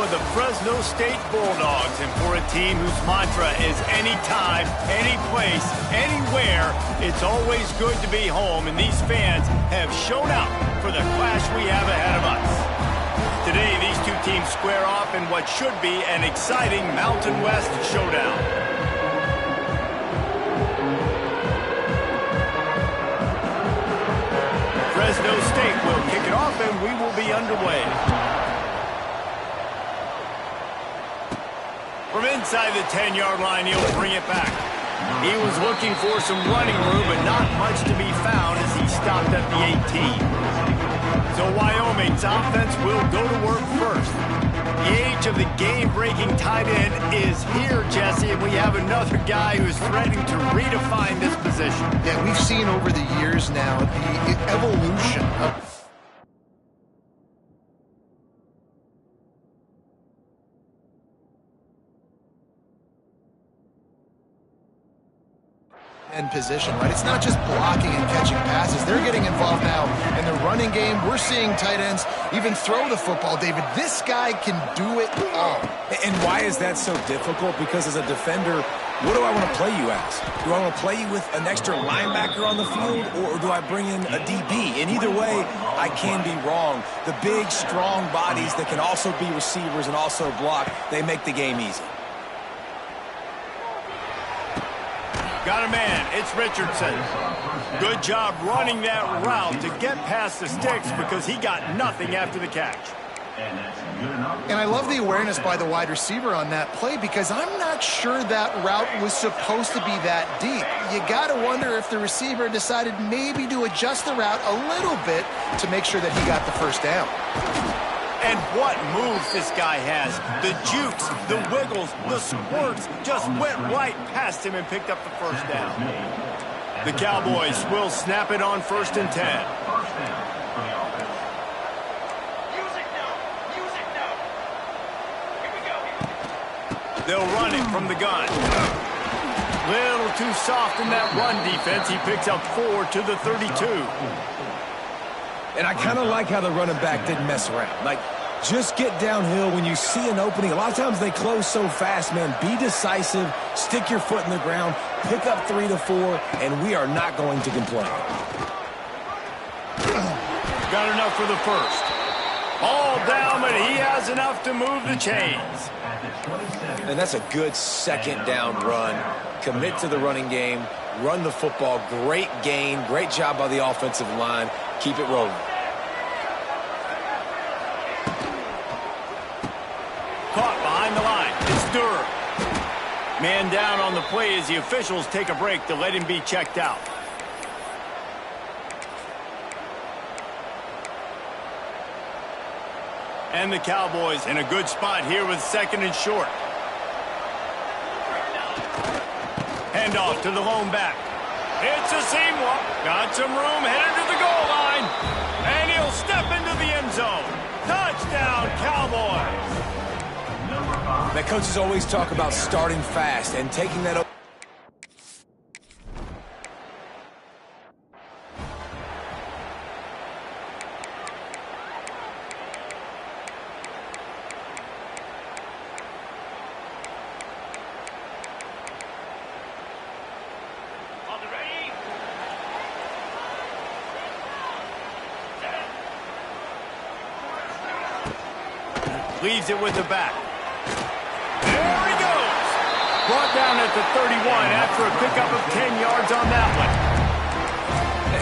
with the Fresno State Bulldogs. And for a team whose mantra is anytime, any place, anywhere, it's always good to be home. And these fans have shown out for the clash we have ahead of us. Today, these two teams square off in what should be an exciting Mountain West showdown. Fresno State will kick it off, and we will be underway. From inside the 10-yard line, he'll bring it back. He was looking for some running room, but not much to be found as he stopped at the 18. So Wyoming's offense will go to work first. The age of the game-breaking tight end is here, Jesse, and we have another guy who's threatening to redefine this position. Yeah, we've seen over the years now the evolution of position, right? It's not just blocking and catching passes. They're getting involved now in the running game. We're seeing tight ends even throw the football, David. This guy can do it all. And why is that so difficult? Because as a defender, what do I want to play you as? Do I want to play you with an extra linebacker on the field, or do I bring in a DB? And either way, I can be wrong. The big, strong bodies that can also be receivers and also block, they make the game easy. Got a man. It's Richardson. Good job running that route to get past the sticks because he got nothing after the catch. And I love the awareness by the wide receiver on that play because I'm not sure that route was supposed to be that deep. You got to wonder if the receiver decided maybe to adjust the route a little bit to make sure that he got the first down. And what moves this guy has. The jukes, the wiggles, the squirts just went right past him and picked up the first down. The Cowboys will snap it on 1st and 10. They'll run it from the gun. Little too soft in that run defense. He picks up 4 to the 32. And I kind of like how the running back didn't mess around. Like, just get downhill when you see an opening. A lot of times they close so fast, man. Be decisive, stick your foot in the ground, pick up 3 to 4, and we are not going to complain. Got enough for the first. All down, but he has enough to move the chains. And that's a good second down run. Commit to the running game, run the football. Great gain, great job by the offensive line. Keep it rolling. Caught behind the line. It's Durham. Man down on the play as the officials take a break to let him be checked out. And the Cowboys in a good spot here with 2nd and short. Handoff to the lone back. It's a seam walk. Got some room, headed to the goal line. And he'll step into the end zone. Touchdown, Cowboys. The coaches always talk about starting fast and taking that over. Leaves it with the back. There he goes. Brought down at the 31 after a pickup of 10 yards on that one.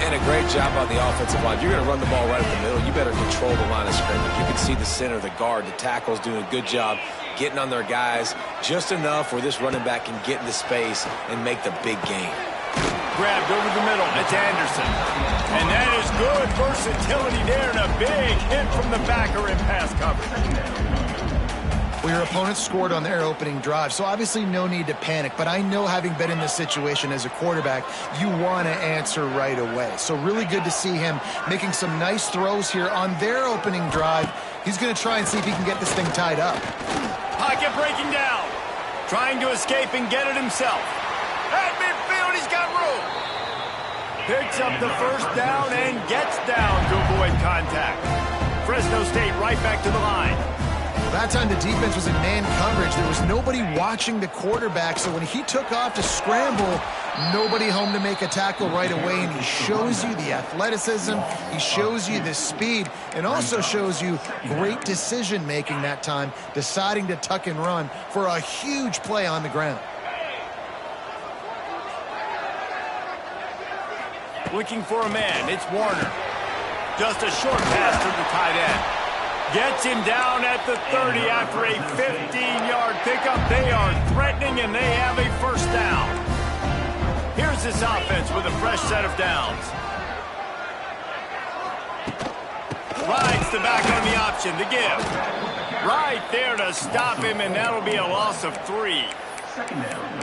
And a great job on the offensive line. If you're going to run the ball right up the middle, you better control the line of scrimmage. You can see the center, the guard, the tackles doing a good job getting on their guys just enough where this running back can get into space and make the big game. Grabbed over the middle. It's Anderson. And that is good versatility there and a big hit from the backer in pass coverage. Well, your opponent scored on their opening drive, so obviously no need to panic. But I know, having been in this situation as a quarterback, you want to answer right away. So really good to see him making some nice throws here on their opening drive. He's going to try and see if he can get this thing tied up. Pocket breaking down. Trying to escape and get it himself. At midfield, he's got room. Picks up the first down and gets down to avoid contact. Fresno State right back to the line. That time the defense was in man coverage. There was nobody watching the quarterback, so when he took off to scramble, nobody home to make a tackle right away, and he shows you the athleticism, he shows you the speed, and also shows you great decision-making that time, deciding to tuck and run for a huge play on the ground. Looking for a man, it's Warner. Just a short pass to the tight end. Gets him down at the 30 after a 15-yard pickup. They are threatening, and they have a first down. Here's this offense with a fresh set of downs. Rides the back on the option to give. Right there to stop him, and that'll be a loss of 3.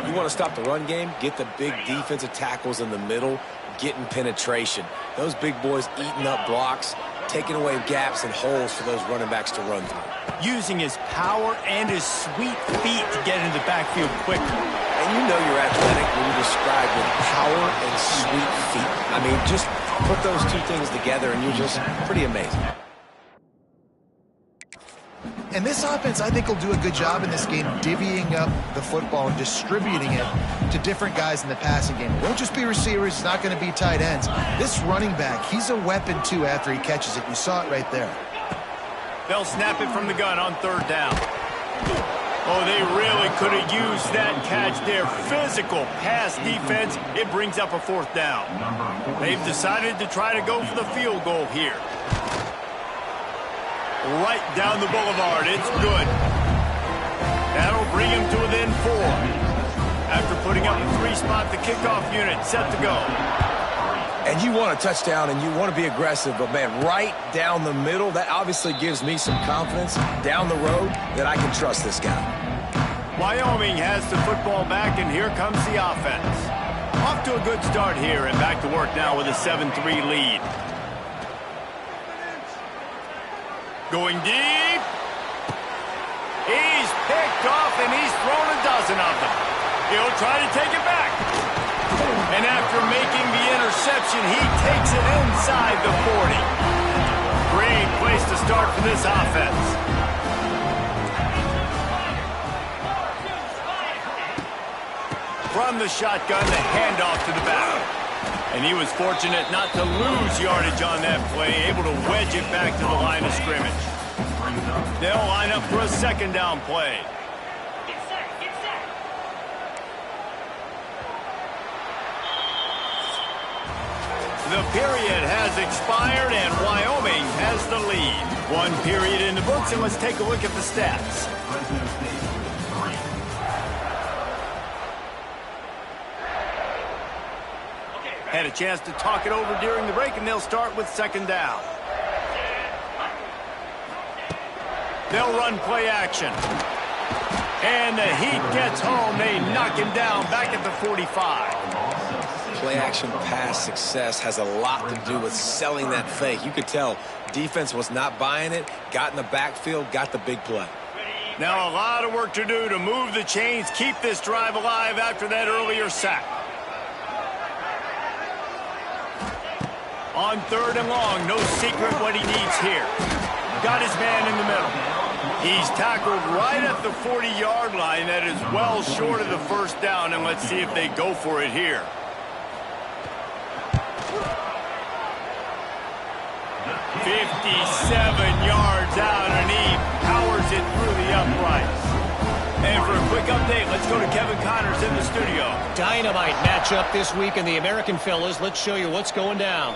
You want to stop the run game? Get the big defensive tackles in the middle, getting penetration. Those big boys eating up blocks, taking away gaps and holes for those running backs to run through. Using his power and his sweet feet to get into the backfield quickly. And you know you're athletic when you describe with power and sweet feet. I mean, just put those two things together and you're just pretty amazing. And this offense, I think, will do a good job in this game divvying up the football and distributing it to different guys in the passing game. It won't just be receivers. It's not going to be tight ends. This running back, he's a weapon, too, after he catches it. You saw it right there. They'll snap it from the gun on 3rd down. Oh, they really could have used that catch there. Physical pass defense. It brings up a 4th down. They've decided to try to go for the field goal here. Right down the boulevard. It's good. That'll bring him to within 4. After putting up a 3-spot, the kickoff unit set to go. And you want a touchdown and you want to be aggressive, but, man, right down the middle, that obviously gives me some confidence down the road that I can trust this guy. Wyoming has the football back, and here comes the offense. Off to a good start here, and back to work now with a 7-3 lead. Going deep. He's picked off, and he's thrown a dozen of them. He'll try to take it back. And after making the interception, he takes it inside the 40. Great place to start for this offense. From the shotgun, the handoff to the back. And he was fortunate not to lose yardage on that play, able to wedge it back to the line of scrimmage. They'll line up for a 2nd down play. The period has expired, and Wyoming has the lead. 1 period in the books, and let's take a look at the stats. Had a chance to talk it over during the break, and they'll start with 2nd down. They'll run play action. And the heat gets home. They knock him down back at the 45. Play action pass success has a lot to do with selling that fake. You could tell defense was not buying it, got in the backfield, got the big play. Now a lot of work to do to move the chains, keep this drive alive after that earlier sack. On 3rd and long, no secret what he needs here. Got his man in the middle. He's tackled right at the 40-yard line. That is well short of the 1st down, and let's see if they go for it here. "57 yards out, and he powers it through the uprights." And for a quick update, let's go to Kevin Connors in the studio. Dynamite matchup this week in the American, fellas. Let's show you what's going down.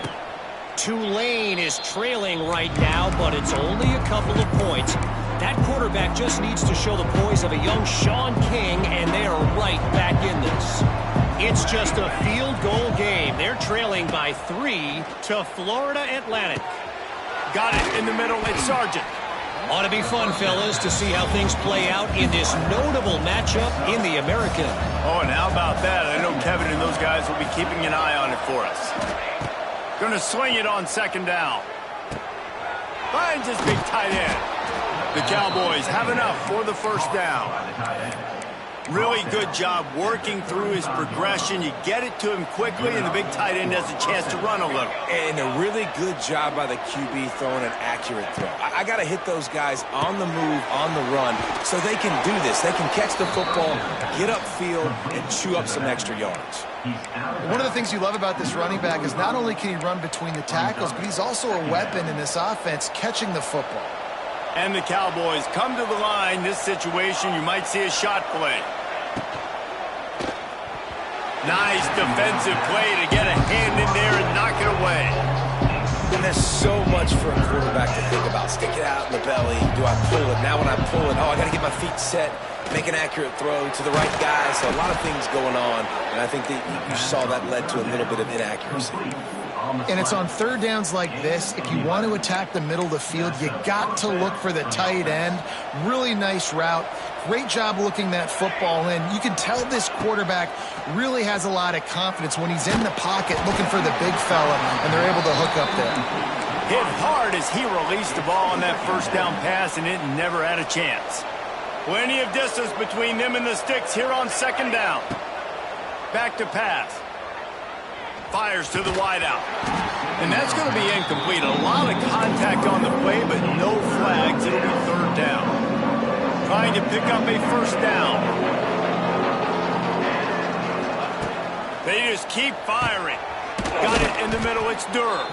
Tulane is trailing right now, but it's only a couple of points. That quarterback just needs to show the poise of a young Sean King, and they are right back in this. It's just a field goal game. They're trailing by 3 to Florida Atlantic. Got it in the middle. It's Sargent. Ought to be fun, fellas, to see how things play out in this notable matchup in the American. Oh, and how about that? I know Kevin and those guys will be keeping an eye on it for us. Going to swing it on 2nd down. Finds his big tight end. The Cowboys have enough for the 1st down. Really good job working through his progression. You get it to him quickly, and the big tight end has a chance to run a little. And a really good job by the QB throwing an accurate throw. I got to hit those guys on the move, on the run, so they can do this. They can catch the football, get upfield, and chew up some extra yards. One of the things you love about this running back is not only can he run between the tackles, but he's also a weapon in this offense catching the football. And the Cowboys come to the line. This situation, you might see a shot play. Nice defensive play to get a hand in there and knock it away. And there's so much for a quarterback to think about. Stick it out in the belly. Do I pull it? Now when I pull it, I got to get my feet set, make an accurate throw to the right guy. So a lot of things going on, and I think that you saw that led to a little bit of inaccuracy. And it's on third downs like this. If you want to attack the middle of the field, you got to look for the tight end. Really nice route. Great job looking that football in. You can tell this quarterback really has a lot of confidence when he's in the pocket looking for the big fella, and they're able to hook up there. Hit hard as he released the ball on that first down pass, and it never had a chance. Plenty of distance between them and the sticks here on second down. Back to pass. Fires to the wideout. And that's going to be incomplete. A lot of contact on the play, but no flags. It'll be third down. Trying to pick up a first down. They just keep firing. Got it in the middle. It's Durham.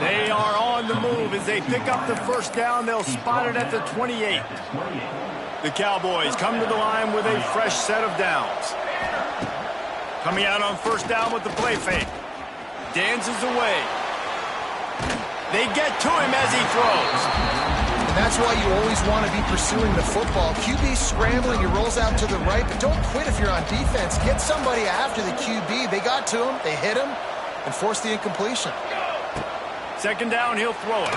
They are on the move as they pick up the first down. They'll spot it at the 28. The Cowboys come to the line with a fresh set of downs. Coming out on first down with the play fake. Dances away. They get to him as he throws. And that's why you always want to be pursuing the football. QB scrambling, he rolls out to the right, but don't quit if you're on defense. Get somebody after the QB. They got to him, they hit him, and forced the incompletion. Second down, he'll throw it.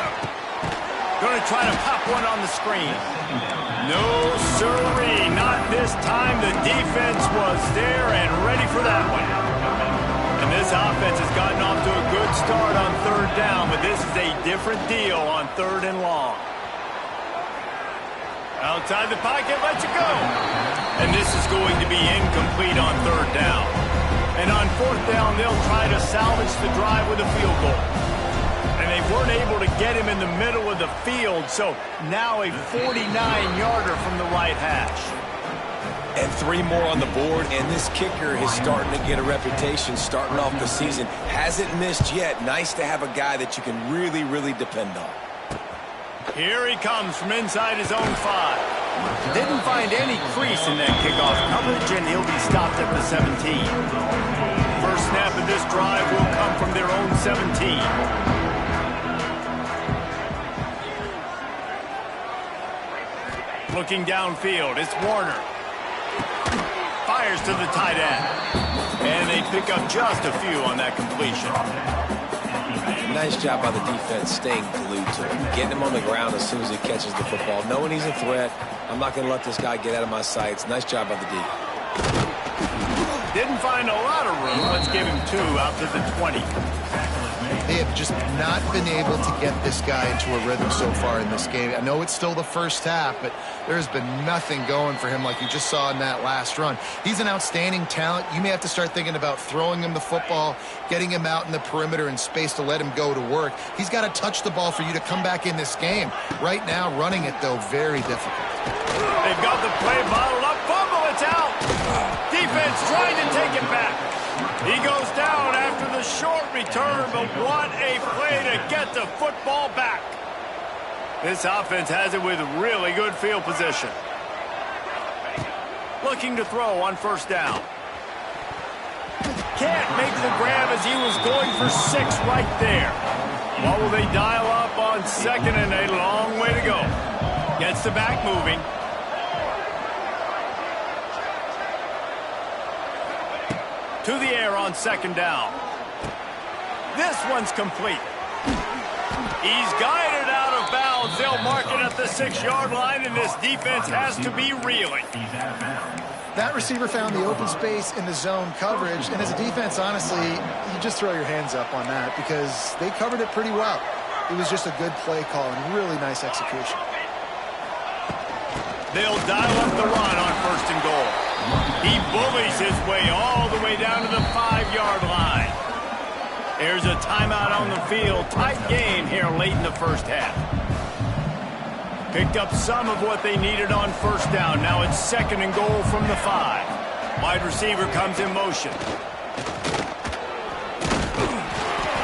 Going to try to pop one on the screen. No, sirree, not this time. The defense was there and ready for that one. And this offense has gotten off to a good start on third down, but this is a different deal on third and long. Outside the pocket, lets it go. And this is going to be incomplete on third down. And on fourth down, they'll try to salvage the drive with a field goal. And they weren't able to get him in the middle of the field, so now a 49-yarder from the right hash. And 3 more on the board, and this kicker is starting to get a reputation starting off the season. Hasn't missed yet. Nice to have a guy that you can really, really depend on. Here he comes from inside his own 5. Didn't find any crease in that kickoff coverage, and he'll be stopped at the 17. First snap of this drive will come from their own 17. Looking downfield, it's Warner. Fires to the tight end. And they pick up just a few on that completion. Nice job by the defense staying glued to him. Getting him on the ground as soon as he catches the football. Knowing he's a threat, I'm not going to let this guy get out of my sights. Nice job by the D. Didn't find a lot of room. Let's give him 2 out to the 20. They have just not been able to get this guy into a rhythm so far in this game. I know it's still the first half, but there's been nothing going for him like you just saw in that last run. He's an outstanding talent. You may have to start thinking about throwing him the football, getting him out in the perimeter and space to let him go to work. He's got to touch the ball for you to come back in this game. Right now, running it, though, very difficult. They've got the play bottled up. Fumble, it's out. Defense trying to take it back. He goes down after the short return, but what a play to get the football back. This offense has it with really good field position. Looking to throw on first down. Can't make the grab as he was going for 6 right there. What will they dial up on second, and a long way to go. Gets the back moving. To the air on second down. This one's complete. He's guided out of bounds. They'll mark it at the 6-yard line, and this defense has to be reeling. That receiver found the open space in the zone coverage, and as a defense, honestly, you just throw your hands up on that because they covered it pretty well. It was just a good play call and really nice execution. They'll dial up the run on first and goal. He bullies his way all the way down to the 5-yard line. There's a timeout on the field. Tight game here late in the first half. Picked up some of what they needed on first down. Now it's 2nd and goal from the 5. Wide receiver comes in motion.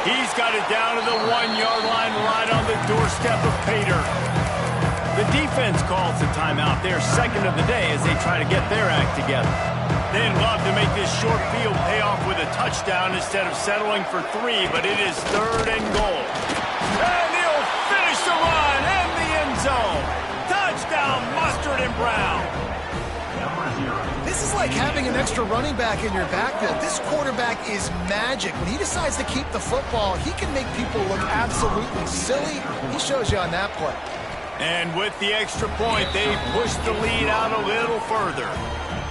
He's got it down to the 1-yard line right on the doorstep of Pater. The defense calls the timeout. They're 2nd of the day as they try to get their act together. They'd love to make this short field pay off with a touchdown instead of settling for 3, but it is 3rd and goal. And he'll finish the run in the end zone. Touchdown, Mustard and Brown. This is like having an extra running back in your backfield. This quarterback is magic. When he decides to keep the football, he can make people look absolutely silly. He shows you on that play. And with the extra point, they push the lead out a little further.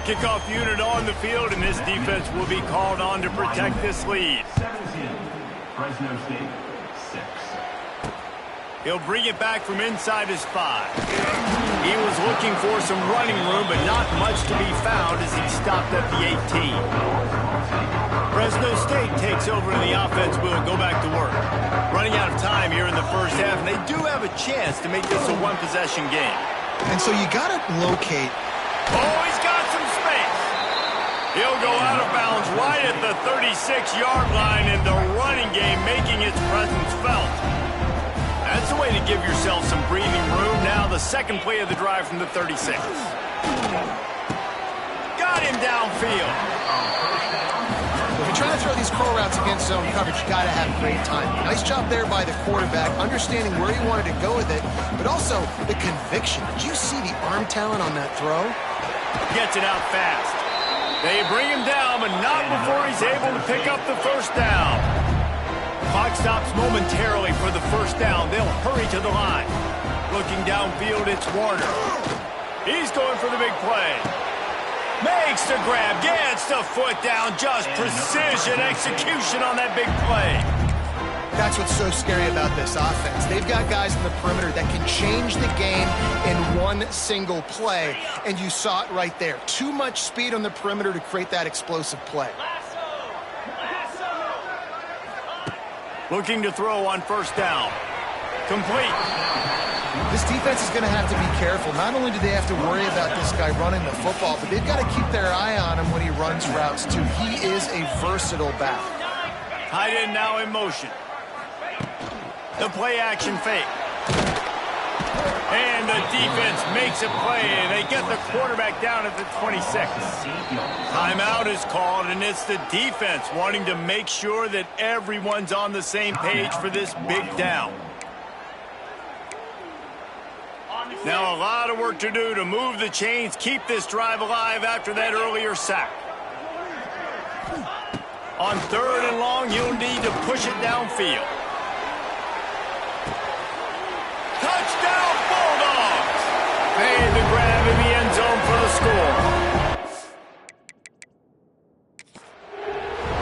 Kickoff unit on the field, and this defense will be called on to protect this lead. Fresno State, 6. He'll bring it back from inside his 5. He was looking for some running room, but not much to be found as he stopped at the 18. Fresno State takes over and the offense will go back to work. Running out of time here in the first half, and they do have a chance to make this a one-possession game. And so you got to locate. Oh, he's got some space. He'll go out of bounds right at the 36-yard line in the running game, making its presence felt. That's a way to give yourself some breathing room. Now the second play of the drive from the 36. Got him downfield. If you're trying to throw these curl routes against zone coverage, you got to have great timing. Nice job there by the quarterback, understanding where he wanted to go with it, but also the conviction. Did you see the arm talent on that throw? Gets it out fast. They bring him down, but not before he's able to pick up the first down. Clock stops momentarily for the first down. They'll hurry to the line. Looking downfield, it's Warner. He's going for the big play. Makes the grab, gets the foot down. Just precision execution on that big play. That's what's so scary about this offense. They've got guys in the perimeter that can change the game in one single play, and you saw it right there. Too much speed on the perimeter to create that explosive play. Looking to throw on first down. Complete. This defense is going to have to be careful. Not only do they have to worry about this guy running the football, but they've got to keep their eye on him when he runs routes, too. He is a versatile back. Tight end now in motion. The play action fake. And the defense makes a play. They get the quarterback down at the 26. Timeout is called, and it's the defense wanting to make sure that everyone's on the same page for this big down. Now a lot of work to do to move the chains, keep this drive alive after that earlier sack. On 3rd and long, you'll need to push it downfield. Touchdown, Bulldogs! Made the grab in the end zone for the score.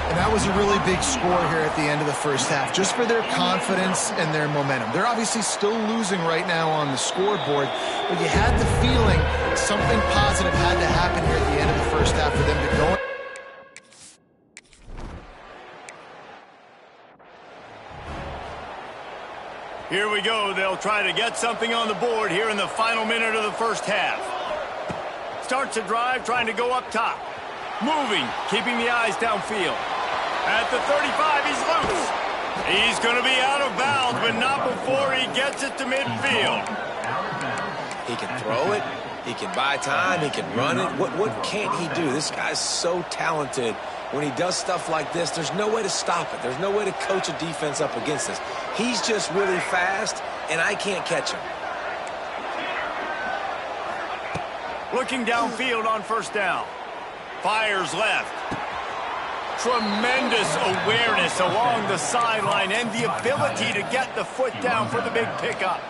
And that was a really big score here at the end of the first half, just for their confidence and their momentum. They're obviously still losing right now on the scoreboard, but you had the feeling something positive had to happen here at the end of the first half for them to go. Here we go. They'll try to get something on the board here in the final minute of the first half. Starts a drive, trying to go up top. Moving, keeping the eyes downfield. At the 35, he's loose. He's going to be out of bounds, but not before he gets it to midfield. He can throw it. He can buy time. He can run it. What can't he do? This guy's so talented. When he does stuff like this, there's no way to stop it. There's no way to coach a defense up against this. He's just really fast, and I can't catch him. Looking downfield on first down. Fires left. Tremendous awareness along the sideline and the ability to get the foot down for the big pickup.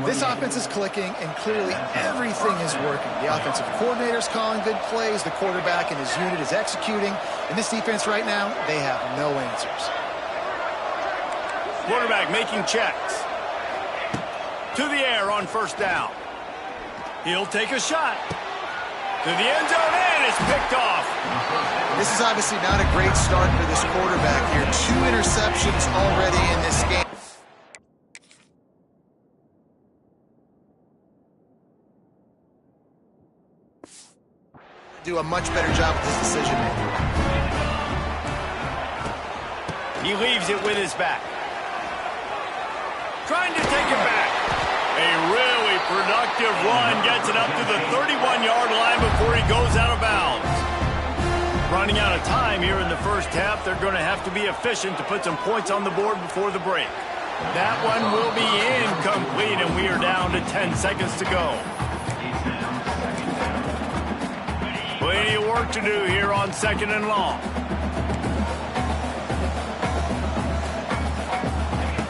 This offense is clicking, and clearly everything is working. The offensive coordinator's calling good plays. The quarterback and his unit is executing. And this defense right now, they have no answers. Quarterback making checks. To the air on first down. He'll take a shot. To the end zone, and it's picked off. This is obviously not a great start for this quarterback here. 2 interceptions already in this game. Do a much better job with his decision making. He leaves it with his back. Trying to take it back. A really productive run gets it up to the 31-yard line before he goes out of bounds. Running out of time here in the first half, they're going to have to be efficient to put some points on the board before the break. That one will be incomplete, and we are down to 10 seconds to go. Plenty of work to do here on 2nd and long.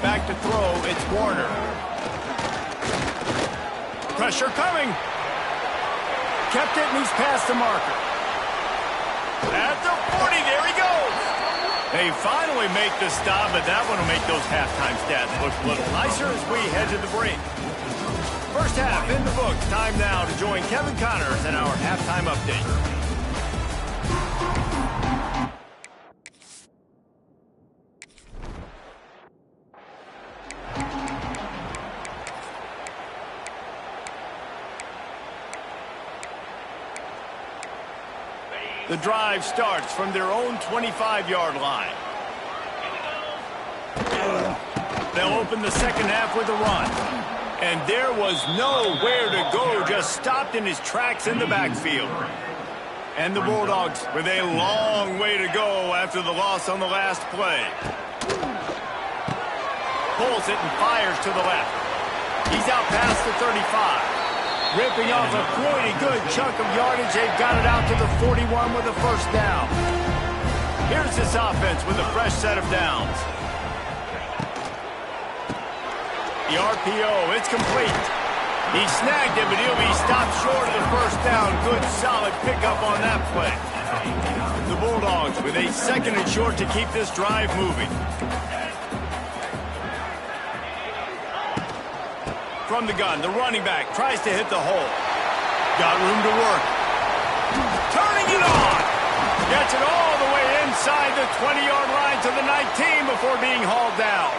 Back to throw, it's Warner. Pressure coming. Kept it, and he's past the marker. At the 40, there he goes. They finally make the stop, but that one will make those halftime stats look a little nicer as we head to the break. First half in the books. Time now to join Kevin Connors in our halftime update. The drive starts from their own 25-yard line. They'll open the second half with a run. And there was nowhere to go, just stopped in his tracks in the backfield. And the Bulldogs with a long way to go after the loss on the last play. Pulls it and fires to the left. He's out past the 35. Ripping off a pretty good chunk of yardage. They've got it out to the 41 with a first down. Here's this offense with a fresh set of downs. The RPO, it's complete. He snagged it, but he'll be stopped short of the first down. Good, solid pickup on that play. The Bulldogs with a 2nd and short to keep this drive moving. From the gun, the running back tries to hit the hole. Got room to work. Turning it on. Gets it all the way inside the 20-yard line to the 19 before being hauled down.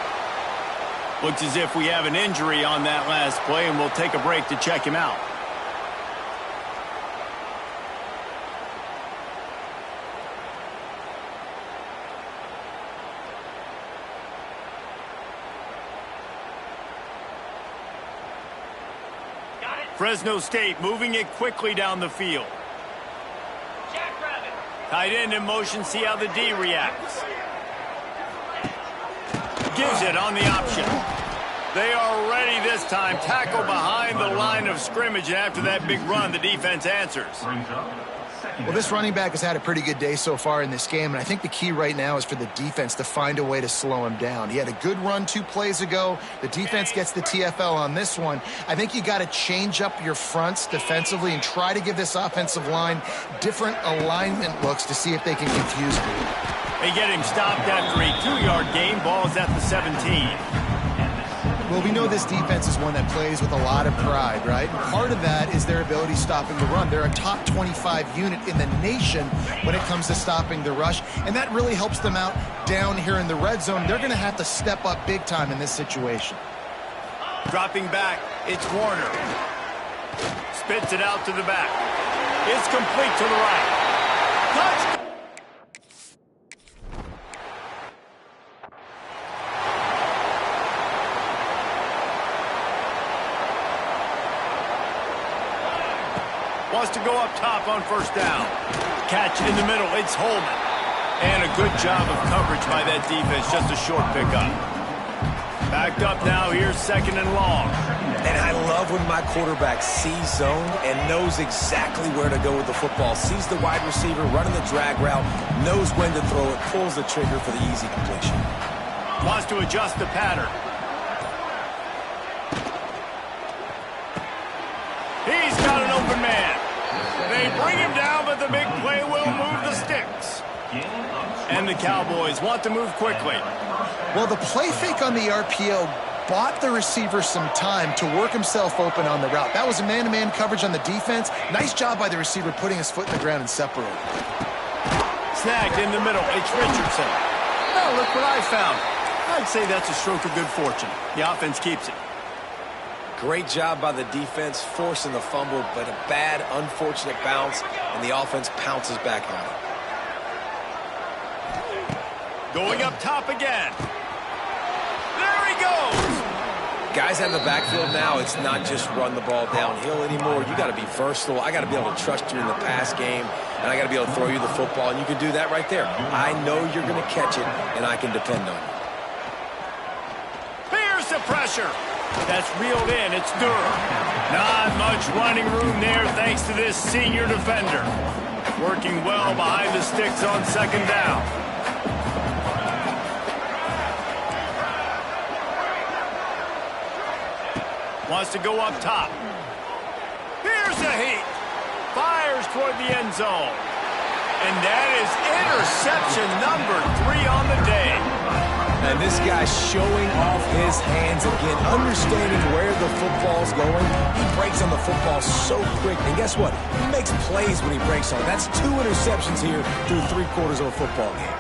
Looks as if we have an injury on that last play, and we'll take a break to check him out. Fresno State moving it quickly down the field. Tight end in motion, see how the D reacts. Gives it on the option. They are ready this time. Tackle behind the line of scrimmage, and after that big run, the defense answers. Well, this running back has had a pretty good day so far in this game, and I think the key right now is for the defense to find a way to slow him down. He had a good run 2 plays ago. The defense gets the TFL on this one. I think you got to change up your fronts defensively and try to give this offensive line different alignment looks to see if they can confuse him. They get him stopped after a 2-yard gain. Ball's at the 17. Well, we know this defense is one that plays with a lot of pride, right? Part of that is their ability stopping the run. They're a top 25 unit in the nation when it comes to stopping the rush, and that really helps them out down here in the red zone. They're going to have to step up big time in this situation. Dropping back, it's Warner. Spits it out to the back. It's complete to the right. Touchdown! Wants to go up top on first down. Catch in the middle, it's Holman. And a good job of coverage by that defense, just a short pickup. Backed up now, here's 2nd and long. And I love when my quarterback sees zone and knows exactly where to go with the football. Sees the wide receiver running the drag route, knows when to throw it, pulls the trigger for the easy completion. Wants to adjust the pattern. He's got an open man. They bring him down, but the big play will move the sticks. And the Cowboys want to move quickly. Well, the play fake on the RPO bought the receiver some time to work himself open on the route. That was a man-to-man coverage on the defense. Nice job by the receiver putting his foot in the ground and separating. Snagged in the middle. It's Richardson. Oh, look what I found. I'd say that's a stroke of good fortune. The offense keeps it. Great job by the defense forcing the fumble, but a bad, unfortunate bounce, and the offense pounces back on it. Going up top again. There he goes. Guys out of the backfield now, it's not just run the ball downhill anymore. You got to be versatile. I got to be able to trust you in the pass game, and I got to be able to throw you the football, and you can do that right there. I know you're going to catch it, and I can depend on you. Here's the pressure. That's reeled in. It's Durham. Not much running room there thanks to this senior defender. Working well behind the sticks on second down. Wants to go up top. Here's the heat. Fires toward the end zone. And that is interception number 3 on the day. And this guy's showing off his hands again, understanding where the football's going. He breaks on the football so quick. And guess what? He makes plays when he breaks on it. That's 2 interceptions here through 3 quarters of a football game.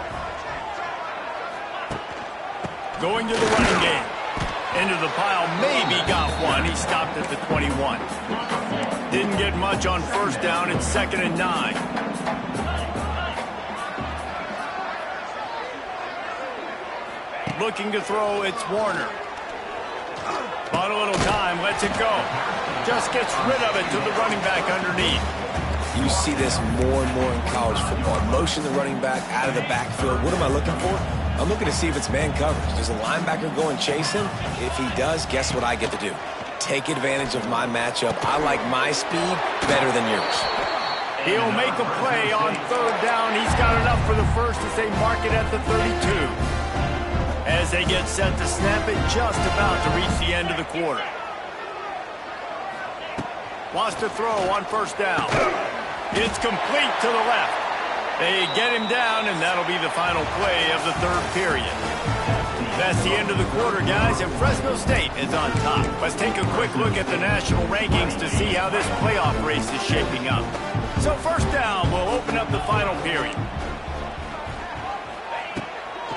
Going to the running game. Into the pile, maybe got one. He stopped at the 21. Didn't get much on first down. It's 2nd and 9. Looking to throw, it's Warner. Bought a little time, lets it go. Just gets rid of it to the running back underneath. You see this more and more in college football. Motion the running back out of the backfield. What am I looking for? I'm looking to see if it's man coverage. Does a linebacker go and chase him? If he does, guess what I get to do? Take advantage of my matchup. I like my speed better than yours. He'll make a play on 3rd down. He's got enough for the first as they mark it at the 32. As they get set to snap it, just about to reach the end of the quarter. Wants to throw on 1st down. It's complete to the left. They get him down, and that'll be the final play of the 3rd period. That's the end of the quarter, guys, and Fresno State is on top. Let's take a quick look at the national rankings to see how this playoff race is shaping up. So 1st down will open up the final period.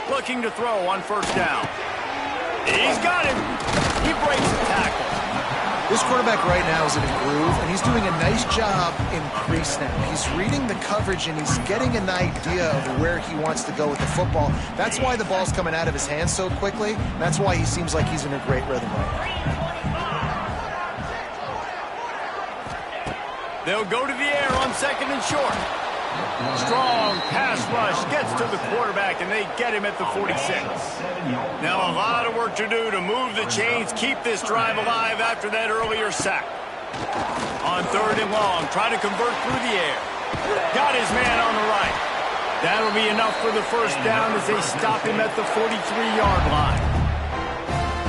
Looking to throw on 1st down. He's got him. He breaks the tackle. This quarterback right now is in a groove, and he's doing a nice job in pre-snap. He's reading the coverage, and he's getting an idea of where he wants to go with the football. That's why the ball's coming out of his hands so quickly. That's why he seems like he's in a great rhythm right now. They'll go to the air on 2nd and short. Strong pass rush gets to the quarterback, and they get him at the 46. Now a lot of work to do to move the chains, keep this drive alive after that earlier sack. On 3rd and long, try to convert through the air. Got his man on the right. That'll be enough for the 1st down as they stop him at the 43-yard line.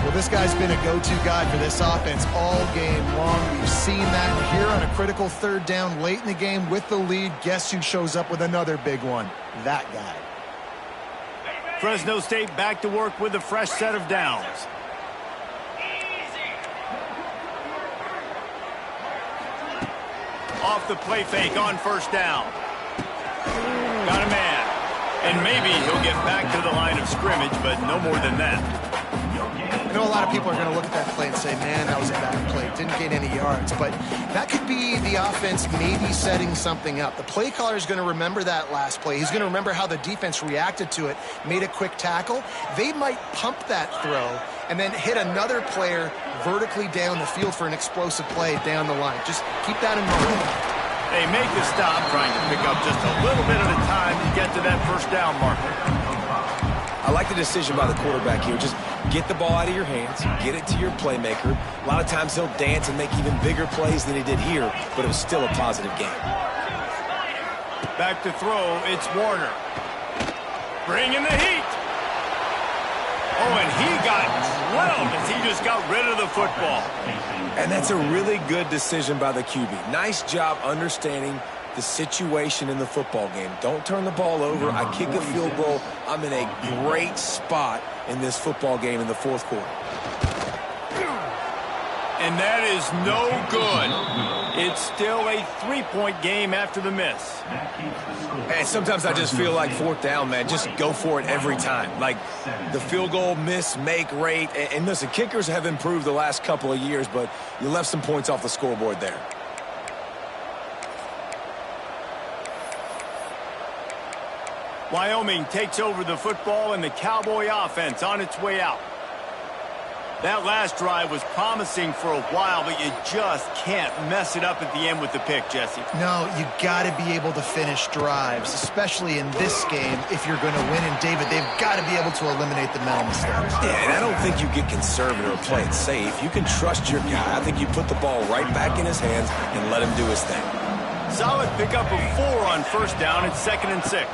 Well, this guy's been a go-to guy for this offense all game long. We've seen that here on a critical 3rd down late in the game with the lead. Guess who shows up with another big one? That guy. Fresno State back to work with a fresh set of downs. Off the play fake on 1st down. Got a man. And maybe he'll get back to the line of scrimmage, but no more than that. I know a lot of people are going to look at that play and say, man, that was a bad play. Didn't gain any yards. But that could be the offense maybe setting something up. The play caller is going to remember that last play. He's going to remember how the defense reacted to it, made a quick tackle. They might pump that throw and then hit another player vertically down the field for an explosive play down the line. Just keep that in mind. They make the stop, trying to pick up just a little bit at a time to get to that 1st down marker. I like the decision by the quarterback here. Just get the ball out of your hands, get it to your playmaker. A lot of times he'll dance and make even bigger plays than he did here, but it was still a positive game. Back to throw, it's Warner. Bringing the heat. Oh, and he got drilled as he just got rid of the football. And that's a really good decision by the QB. Nice job understanding the situation in the football game. Don't turn the ball over. I kick a field goal. I'm in a great spot in this football game in the 4th quarter. And that is no good. It's still a 3-point game after the miss. And sometimes I just feel like fourth down, man, just go for it every time. Like the field goal miss-make rate. And listen, kickers have improved the last couple of years, but you left some points off the scoreboard there. Wyoming takes over the football and the Cowboy offense on its way out. That last drive was promising for a while, but you just can't mess it up at the end with the pick, Jesse. No, you got to be able to finish drives, especially in this game if you're going to win. And, David, they've got to be able to eliminate the mental mistakes. Yeah, and I don't think you get conservative or play it safe. You can trust your guy. I think you put the ball right back in his hands and let him do his thing. Solid pickup of 4 on first down. It's 2nd and 6.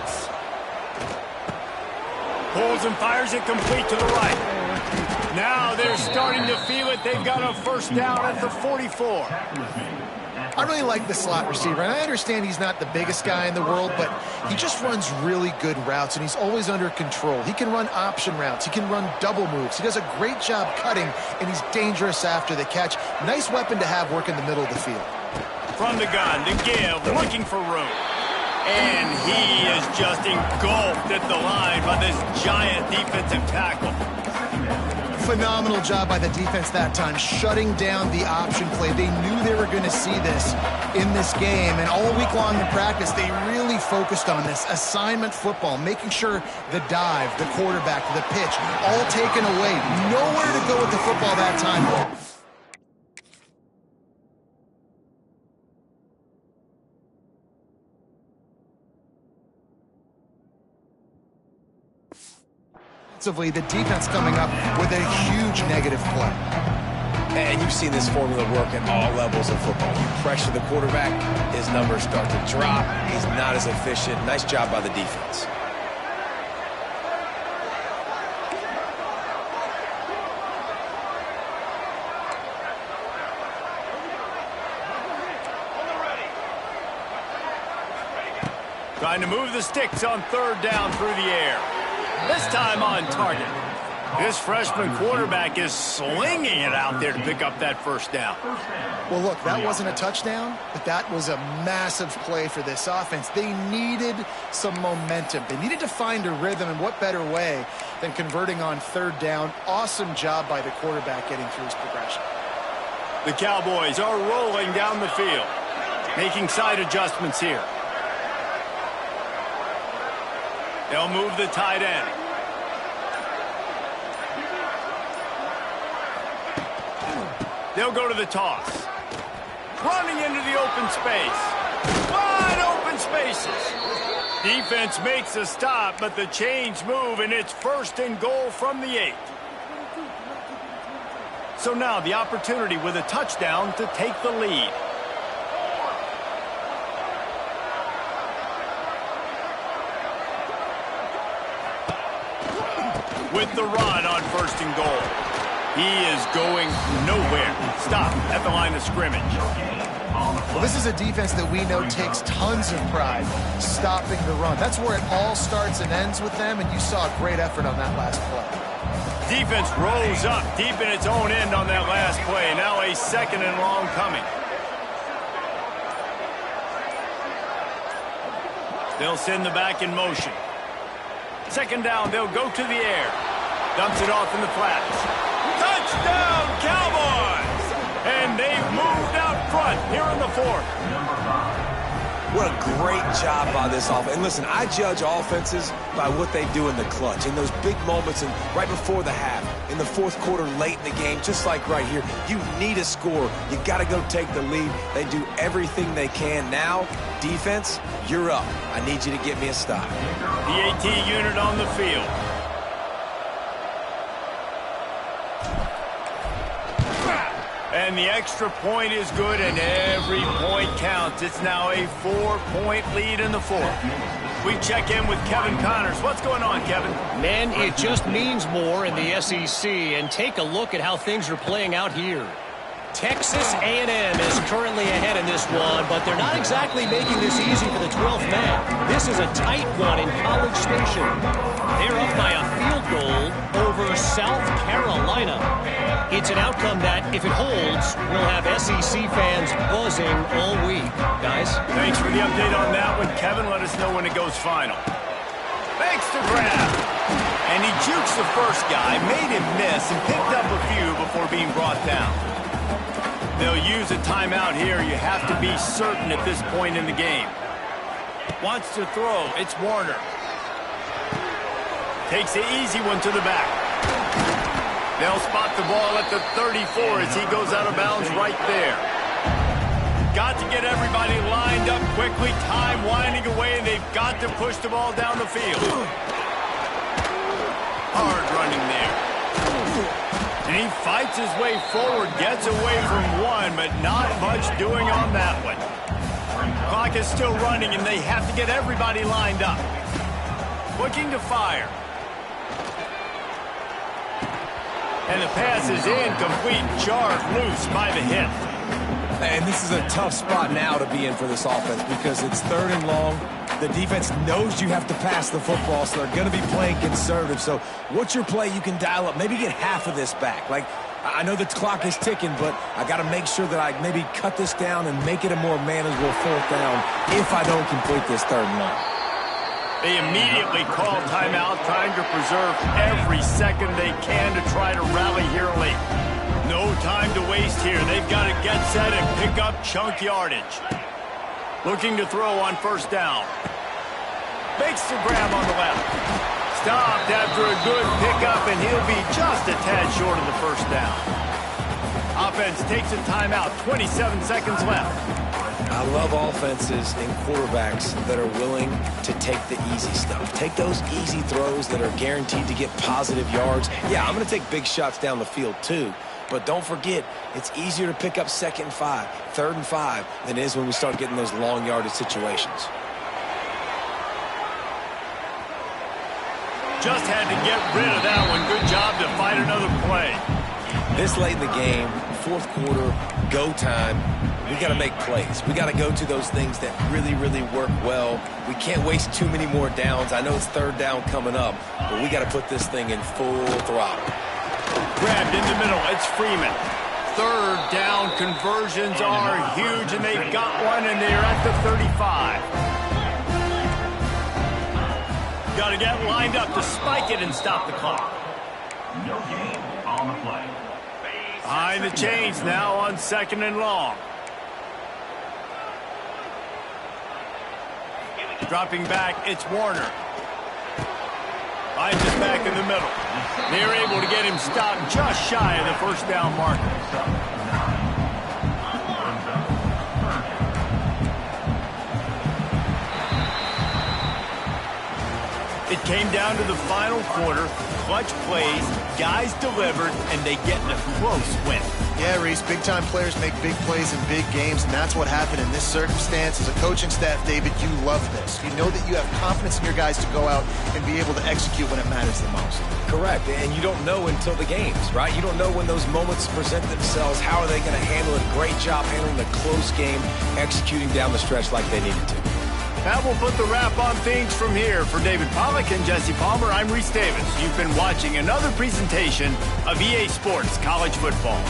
Pulls and fires it complete to the right. Now they're starting to feel it. They've got a first down at the 44. I really like the slot receiver, and I understand he's not the biggest guy in the world, but he just runs really good routes, and he's always under control. He can run option routes. He can run double moves. He does a great job cutting, and he's dangerous after the catch. Nice weapon to have work in the middle of the field. From the gun to give, looking for room. And he is just engulfed at the line by this giant defensive tackle. Phenomenal job by the defense that time, shutting down the option play. They knew they were going to see this in this game, and all week long in practice, they really focused on this assignment football, making sure the dive, the quarterback, the pitch, all taken away. Nowhere to go with the football that time. The defense coming up with a huge negative play. And you've seen this formula work at all levels of football. You pressure the quarterback, his numbers start to drop. He's not as efficient. Nice job by the defense. Trying to move the sticks on third down through the air. This time on target. This freshman quarterback is slinging it out there to pick up that first down. Well, look, that wasn't a touchdown, but that was a massive play for this offense. They needed some momentum. They needed to find a rhythm, and what better way than converting on third down. Awesome job by the quarterback getting through his progression. The Cowboys are rolling down the field, making side adjustments here. They'll move the tight end. They'll go to the toss. Running into the open space. Wide open spaces. Defense makes a stop, but the chains move, and it's 1st and goal from the 8. So now the opportunity with a touchdown to take the lead. With the run on 1st and goal. He is going nowhere. Stop at the line of scrimmage. Well, this is a defense that we know takes tons of pride stopping the run. That's where it all starts and ends with them, and you saw a great effort on that last play. Defense rose up deep in its own end on that last play. Now a 2nd and long coming. They'll send the back in motion. 2nd down, they'll go to the air. Dumps it off in the flats. Touchdown, Cowboys! And they've moved out front here in the 4th. What a great job by this offense. And listen, I judge offenses by what they do in the clutch, in those big moments and right before the half, in the 4th quarter, late in the game, just like right here. You need a score. You got to go take the lead. They do everything they can. Now, defense, you're up. I need you to get me a stop. The AT unit on the field. And the extra point is good, and every point counts. It's now a 4-point lead in the 4th. We check in with Kevin Connors. What's going on, Kevin? Man, it just means more in the SEC, and take a look at how things are playing out here. Texas A&M is currently ahead in this one, but they're not exactly making this easy for the 12th man. This is a tight one in College Station. They're up by a field goal over South Carolina. It's an outcome that, if it holds, will have SEC fans buzzing all week. Guys? Thanks for the update on that one, Kevin. Let us know when it goes final. Makes the grab. And he jukes the first guy, made him miss, and picked up a few before being brought down. They'll use a timeout here. You have to be certain at this point in the game. Wants to throw. It's Warner. Takes the easy one to the back. They'll spot the ball at the 34 as he goes out of bounds right there. Got to get everybody lined up quickly. Time winding away, and they've got to push the ball down the field. Hard running there. And he fights his way forward, gets away from one, but not much doing on that one. Clock is still running, and they have to get everybody lined up. Looking to fire. And the pass is incomplete, jarred loose by the hip. And this is a tough spot now to be in for this offense because it's 3rd and long. The defense knows you have to pass the football, so they're going to be playing conservative. So what's your play you can dial up? Maybe get half of this back. Like, I know the clock is ticking, but I got to make sure that I maybe cut this down and make it a more manageable 4th down if I don't complete this 3rd and long. They immediately call timeout, trying to preserve every second they can to try to rally here late. No time to waste here. They've got to get set and pick up chunk yardage. Looking to throw on 1st down. Makes the grab on the left. Stopped after a good pickup, and he'll be just a tad short of the 1st down. Offense takes a timeout. 27 seconds left. I love offenses and quarterbacks that are willing to take the easy stuff. Take those easy throws that are guaranteed to get positive yards. Yeah, I'm going to take big shots down the field too. But don't forget, it's easier to pick up 2nd and 5, 3rd and 5 than it is when we start getting those long yardage situations. Just had to get rid of that one. Good job to fight another play. This late in the game, 4th quarter, go time, we got to make plays. We got to go to those things that really, really work well. We can't waste too many more downs. I know it's 3rd down coming up, but we got to put this thing in full throttle. Grabbed in the middle. It's Freeman. 3rd down conversions are huge, and they've got one, and they're at the 35. Got to get lined up to spike it and stop the clock. No gain on the play. Behind the chains now on 2nd and long. Dropping back, it's Warner. Finds it back in the middle. They're able to get him stopped just shy of the 1st down marker. It came down to the final quarter. Clutch plays, guys delivered, and they get a close win. Yeah, Reese, big-time players make big plays in big games, and that's what happened in this circumstance. As a coaching staff, David, you love this. You know that you have confidence in your guys to go out and be able to execute when it matters the most. Correct, and you don't know until the games, right? You don't know when those moments present themselves. How are they going to handle it? Great job handling the close game, executing down the stretch like they needed to. That will put the wrap on things from here. For David Pollack and Jesse Palmer, I'm Reese Davis. You've been watching another presentation of EA Sports College Football.